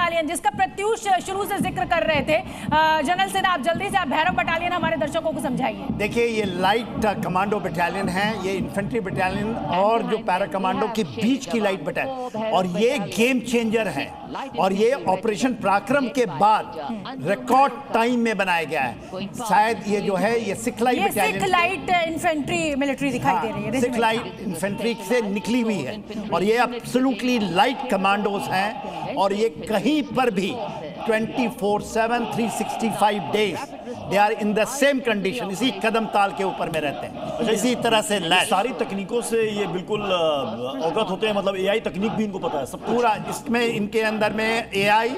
Battalion जिसका प्रत्यूष शुरू से जिक्र कर रहे थे। जनरल सिन्हा, आप जल्दी से आप भैरव बटालियन हमारे दर्शकों को समझाइए। देखिए, ये लाइट कमांडो बटालियन है, ये इन्फेंट्री बटालियन और जो पैरा कमांडो के बीच की लाइट बटालियन, और ये गेम चेंजर है। और ये ऑपरेशन पराक्रम के बाद रिकॉर्ड टाइम में बनाया गया है। शायद ये जो है ये Sikh light battalion, Sikh light infantry military दिखाई दे रही है, सिख लाइट इन्फेंट्री से निकली हुई है। और ये एब्सोल्युटली लाइट कमांडोज हैं और ये कहीं पर भी 24/7 365 days they are in the same condition, इसी कदम ताल के ऊपर में रहते हैं, इसी तरह से सारी तकनीकों से ये बिल्कुल अवगत होते हैं। मतलब एआई तकनीक भी इनको पता है सब पूरा। इसमें इनके अंदर में एआई,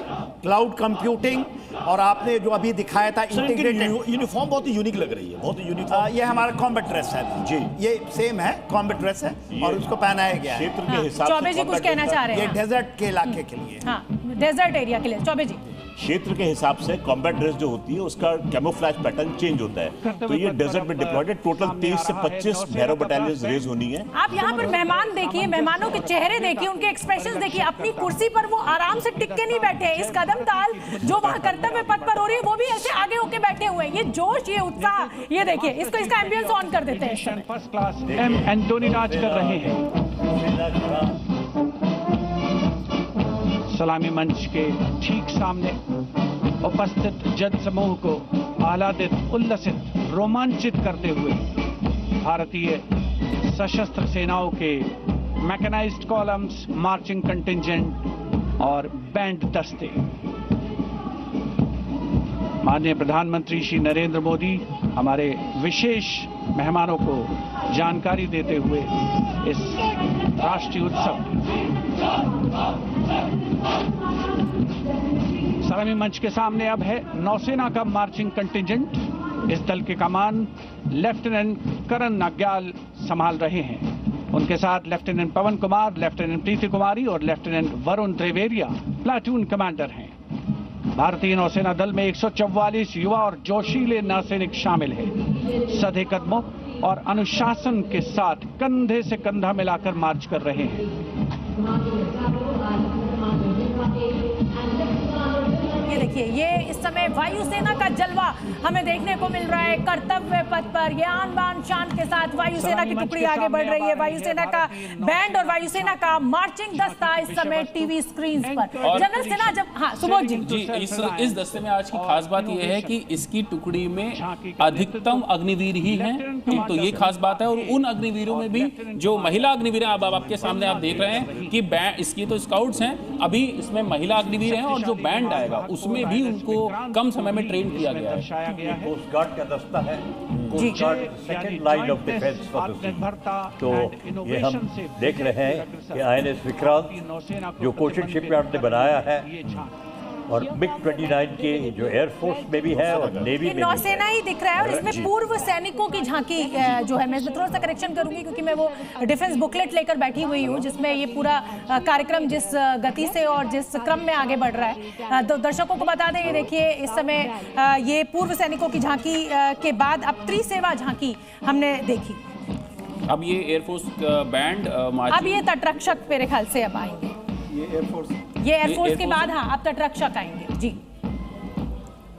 क्लाउड कंप्यूटिंग, और आपने जो अभी दिखाया था इंटीग्रेटेड यूनिफॉर्म बहुत ही यूनिक लग रही है, बहुत ही यूनिफॉर्म। ये हमारा कॉम्बैट ड्रेस है जी, ये सेम है, कॉम्बैट ड्रेस है और उसको पहनाया गया है क्षेत्र के हिसाब से। चौबे जी कुछ कहना चाह रहे हैं? ये डेजर्ट के इलाके के लिए, हाँ, डेजर्ट एरिया के लिए। चौबे जी, क्षेत्र के हिसाब से कॉम्बैट ड्रेस जो होती है उसका कैमोफ्लेज पैटर्न चेंज होता है। तो ये डेजर्ट में डिप्लॉयड है। टोटल 23 से 25 भैरव बटालियन रेज होनी है। आप यहाँ पर मेहमान देखिए, मेहमानों के चेहरे देखिए, उनके एक्सप्रेशंस देखिए। अपनी कुर्सी पर वो आराम से टिक के नहीं बैठे हैं। इस कदम ताल जो वहाँ कर्तव्य पथ पर हो रही है वो भी ऐसे आगे होके बैठे हुए हैं। ये जोश, ये उत्साह, ये देखिए। इसका एम्बियंस ऑन कर देते हैं। फर्स्ट क्लास एम एंटोनी राज कर रहे हैं। सलामी मंच के ठीक सामने उपस्थित जन समूह को आह्लादित, उल्लसित, रोमांचित करते हुए भारतीय सशस्त्र सेनाओं के मैकेनाइज्ड कॉलम्स, मार्चिंग कंटिंजेंट और बैंड दस्ते। माननीय प्रधानमंत्री श्री नरेंद्र मोदी हमारे विशेष मेहमानों को जानकारी देते हुए इस राष्ट्रीय उत्सव सलामी मंच के सामने अब है नौसेना का मार्चिंग कंटिंजेंट। इस दल के कमान लेफ्टिनेंट करण नाग्याल संभाल रहे हैं। उनके साथ लेफ्टिनेंट पवन कुमार, लेफ्टिनेंट प्रीति कुमारी और लेफ्टिनेंट वरुण त्रिवेरिया प्लाटून कमांडर हैं। भारतीय नौसेना दल में 144 युवा और जोशीले नौसैनिक शामिल हैं। सधे कदमों और अनुशासन के साथ कंधे से कंधा मिलाकर मार्च कर रहे हैं। ये देखिए, ये इस समय वायुसेना का जलवा हमें देखने को मिल रहा है। कर्तव्य पथ पर ये आन बान शान के साथ वायुसेना की टुकड़ी आगे बढ़ रही है। वायुसेना का बैंड और वायुसेना का मार्चिंग दस्ता इस समय टीवी स्क्रीन पर। जनरल सिन्हा, जब हाँ सुबोध जी इस दस्ते में आज की खास बात यह है कि इसकी टुकड़ी में अधिकतम अग्निवीर ही हैं। एक तो ये खास बात है। और उन अग्निवीरों में भी जो महिला अग्निवीर हैं, अब आपके सामने आप देख रहे हैं कि इसकी तो स्काउट्स हैं, अभी इसमें महिला अग्निवीर हैं। और जो बैंड आएगा उसमें भी उनको कम समय में ट्रेन किया गया है। कोस्ट गार्ड का दस्ता है, coast guard second line of defence for the sea. तो ये हम देख रहे हैं कि INS विक्रांत जो कोचिन शिपयार्ड ने बनाया है और MiG-29 के जो एयरफोर्स में भी है और नेवी में नौसेना ही दिख रहा है। और इसमें पूर्व सैनिकों की झांकी जो है, मैं थोड़ा सा करेक्शन करूंगी क्योंकि मैं वो डिफेंस बुकलेट लेकर बैठी हुई हूँ जिसमें ये पूरा कार्यक्रम जिस गति से और जिस क्रम में आगे बढ़ रहा है। तो दर्शकों को बता दें, ये देखिए इस समय ये पूर्व सैनिकों की झांकी के बाद अब त्रिसेवा झांकी हमने देखी। अब ये एयरफोर्स बैंड, अब ये तटरक्षक मेरे ख्याल से अब आएंगे। ये एयरफोर्स के बाद हाँ अब तटरक्षक आएंगे जी।